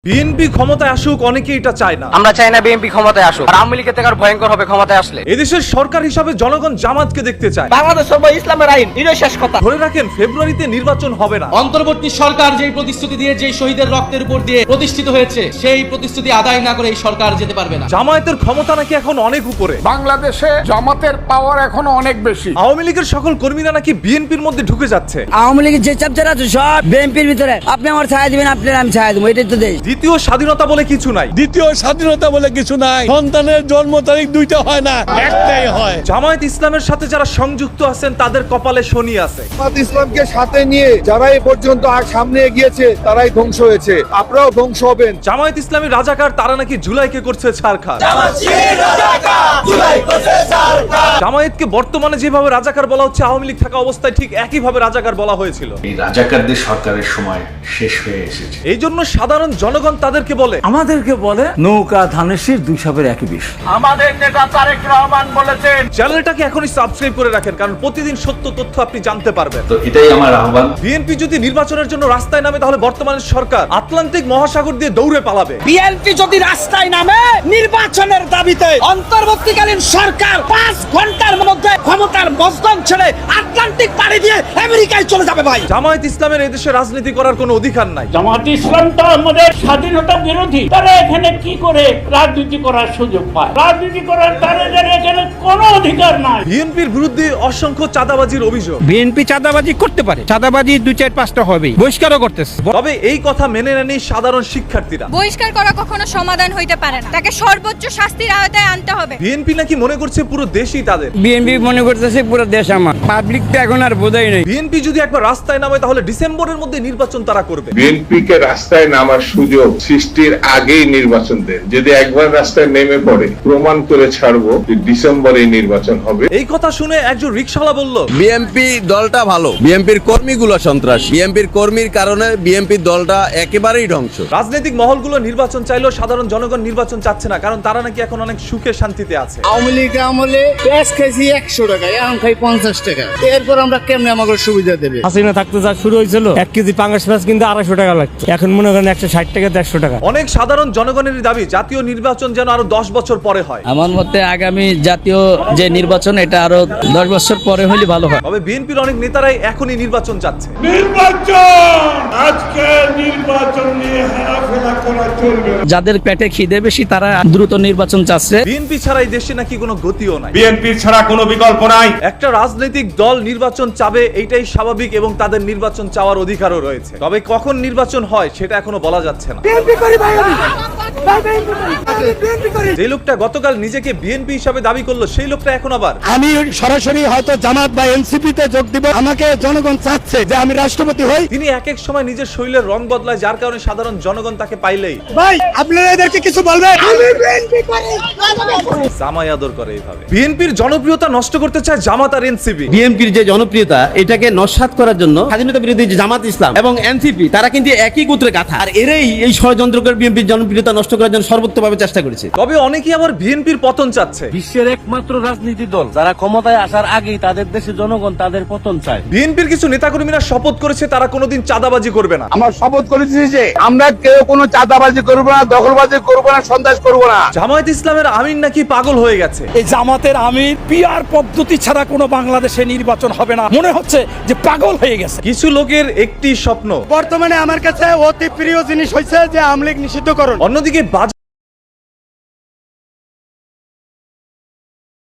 BNP ক্ষমতায় আসুক, অনেকেই এটা চায় না। আমরা চাই না বিএনপি ক্ষমতায় আসুক, আর আওয়ামী লীগের থেকে আর ভয়ঙ্কর হবে ক্ষমতায় আসলে। এদেশের সরকার হিসাবে জনগণ জামাতকে দেখতে চায়। বাংলাদেশ সর্ব ইসলামের আইন, এটাই শেষ কথা। ধরে রাখেন ফেব্রুয়ারিতে নির্বাচন হবে না। অন্তর্বর্তী সরকার যেই প্রতিশ্রুতি দিয়ে, যেই শহীদের রক্তের উপর দিয়ে প্রতিষ্ঠিত হয়েছে, সেই প্রতিশ্রুতি আদায় না করে এই সরকার যেতে পারবে না। জামায়াতের ক্ষমতা নাকি এখন অনেক উপরে। বাংলাদেশে জামাতের পাওয়ার এখনো অনেক বেশি। আওয়ামী লীগের সকল কর্মীরা নাকি বিএনপির মধ্যে ঢুকে যাচ্ছে। আওয়ামী লীগের যে চ্যাপ্টার আছে সব বিএনপির ভিতরে। আপনি আমার ছায়া দিবেন, আপনার আমি ছায়া দেবো, এটাই তো দেশ। দ্বিতীয় স্বাধীনতা বলে কিছু নাই। দ্বিতীয় স্বাধীনতা বলে কিছু নাই। সন্তানের জন্ম তারিখ দুইটা হয় না, একটাই হয়। জামায়াত ইসলামের সাথে যারা সংযুক্ত আছেন তাদের কপালে শনি আছে। জামাত ইসলামকে সাথে নিয়ে যারা এই পর্যন্ত সামনে এগিয়েছে তারাই ধ্বংস হয়েছে, আপনারাও ধ্বংস হবেন। জামায়াত ইসলামী রাজাকার, তারা নাকি জুলাইকে করছে ছারখার। জামায়াতকে বর্তমানে যেভাবে রাজাকার বলা হচ্ছে, আওয়ামী লীগ থাকা অবস্থায় ঠিক একইভাবে রাজাকার বলা হয়েছিল। এই রাজাকারদের সরকারের সময় শেষ হয়ে এসেছে। এই জন্য সাধারণ জনগণ তাদেরকে বলে, আমাদেরকে বলে নৌকা ধানের শীষ দুই সাপের একই বিষ। আমাদের নেতা তারেক রহমান বলেছেন, চ্যানেলটাকে এখনই সাবস্ক্রাইব করে রাখেন, কারণ প্রতিদিন সত্য তথ্য আপনি জানতে পারবেন। তো এটাই আমার আহ্বান। বিএনপি যদি নির্বাচনের জন্য রাস্তায় নামে, তাহলে বর্তমানের সরকার আটলান্টিক মহাসাগর দিয়ে দৌড়ে পালাবে। বিএনপি যদি রাস্তায় নামে নির্বাচনের দাবিতে, অন্তর্বর্তীকালীন সরকার 5 ঘন্টার মধ্যে ক্ষমতার মসনদ ছেড়ে আটলান্টিক পাড়ি দিয়ে আমেরিকায় চলে যাবে ভাই। জামায়াত ইসলামের এই দেশে রাজনীতি করার কোনো অধিকার নাই। জামাত ইসলাম তো আমাদের স্বাধীনতা বিরোধী। তারা এখানে কি করে রাজনীতি করার সুযোগ পায়? রাজনীতি করার তাদের এখানে কোনো অধিকার নাই। বিএনপির বিরুদ্ধে অসংখ্য চাঁদাবাজির অভিযোগ। বিএনপি চাঁদাবাজি করতে পারে, চাঁদাবাজি 2-4-5টা হবেই, বহিষ্কারও করতেছে। তবে এই কথা মেনে নেয়নি সাধারণ শিক্ষার্থীরা। বহিষ্কার করা কখনো সমাধান হইতে পারে না, তাকে সর্বোচ্চ শাস্তির আওতায় আনতে হবে। বিএনপি নাকি মনে করছে পুরো দেশই তাদের। বিএনপি মনে করতেছে পুরো দেশ আমার। পাবলিক তো এখন আর বোঝাই নেই। বিএনপি যদি একবার রাস্তায় নামে, তাহলে ডিসেম্বরের মধ্যে নির্বাচন তারা করবে। বিএনপিকে রাস্তায় নামার সুযোগ সৃষ্টির আগেই নির্বাচন দেন। যদি একবার রাস্তায় নেমে পড়ে, প্রমাণ করে ছাড়বো যে ডিসেম্বরে নির্বাচন হবে। এই কথা শুনে একজন রিকশাওয়ালা বলল, বিএনপি দলটা ভালো, বিএনপির কর্মীগুলো সন্ত্রাস। বিএনপির কর্মীর কারণে বিএনপি দলটা একেবারেই ধ্বংস। রাজনৈতিক মহলগুলো নির্বাচন চাইলেও সাধারণ জনগণ নির্বাচন চাচ্ছে না, কারণ তারা নাকি এখন অনেক সুখে শান্তিতে আছে। আওয়ামী লীগ আমলে পেঁয়াজ খাইছি 100 টাকা, এখন খাই 50 টাকা। এরপর আমরা কেমনে আমাকে সুবিধা দেবে? হাসিনা থাকতে যা শুরু হয়েছিল 1 কেজি পাঙ্গাস মাছ কিন্তু 250 টাকা লাগতো, এখন মনে করেন 160 টাকা 150 টাকা। অনেক সাধারণ জনগণের দাবি জাতীয় নির্বাচন যেন আরো 10 বছর পরে হয়। আমার মতে আগামী জাতীয় যে নির্বাচন, এটা আরো 10 বছর পরে হলে ভালো হয়। তবে বিএনপির অনেক নেতারাই এখনই নির্বাচন চাচ্ছে। আজকে নির্বাচন নিয়ে হেলাফেলা করা চলবে। যাদের পেটে খিদে বেশি তারা দ্রুত নির্বাচন চাচ্ছে। বিএনপি ছাড়া এই দেশে নাকি কোনো গতিও নাই। বিএনপির ছাড়া কোনো বিকল্প নাই। একটা রাজনৈতিক দল নির্বাচন চাবে, এইটাই স্বাভাবিক, এবং তাদের নির্বাচন চাওয়ার অধিকারও রয়েছে। তবে কখন নির্বাচন হয় সেটা এখনো বলা যাচ্ছে না। যে লোকটা গতকাল নিজেকে বিএনপি হিসাবে দাবি করলো, সেই লোকটা এখন আবার আমি সরাসরি হয়তো জামাত বা এনসিপি তে যোগ দিব। আমাকে জনগণ চাচ্ছে যে আমি রাষ্ট্রপতি হই। তিনি এক এক সময় নিজের শরীরের রং বদলায়, যার কারণে সাধারণ জনগণ তাকে পাইলেই ভাই আপনারা এদেরকে কিছু বলবেন? জামাই আদর করে। এইভাবে বিএনপির জনপ্রিয়তা নষ্ট করতে চায় জামাত আর এনসিপি। বিএনপির যে জনপ্রিয়তা, এটাকে নস্যাৎ করার জন্য স্বাধীনতা বিরোধী যে জামাত ইসলাম এবং এনসিপি, তারা কিন্তু একই গোত্রে গাথা। আর এরাই এই ষড়যন্ত্র করে বিএনপির জনপ্রিয়তা নষ্ট করার জন্য সর্বোচ্চভাবে চেষ্টা করেছে। তবে অনেকেই আবার বিএনপির পতন চাচ্ছে। বিশ্বের একমাত্র রাজনীতি দল যারা ক্ষমতায় আসার আগেই তাদের দেশে জনগণ তাদের পতন চায়। বিএনপির কিছু নেতাকর্মীরা শপথ করেছে তারা কোনোদিন চাঁদাবাজি করবে না। আমরা শপথ করেছি যে আমরা কেউ কোনো চাঁদাবাজি করব না, দখলবাজি করব না, সন্ত্রাস করব না। জামায়াত ইসলামের আমির নাকি পাগল হয়ে গেছে। এই জামাতের আমির পিআর পদ্ধতি ছাড়া কোনো বাংলাদেশে নির্বাচন হবে না, মনে হচ্ছে যে পাগল হয়ে গেছে। কিছু লোকের একটি স্বপ্ন, বর্তমানে আমার কাছে অতি প্রিয় জিনিস হয়েছে যে আওয়ামী লীগ নিষিদ্ধ করুন। অন্যদিকে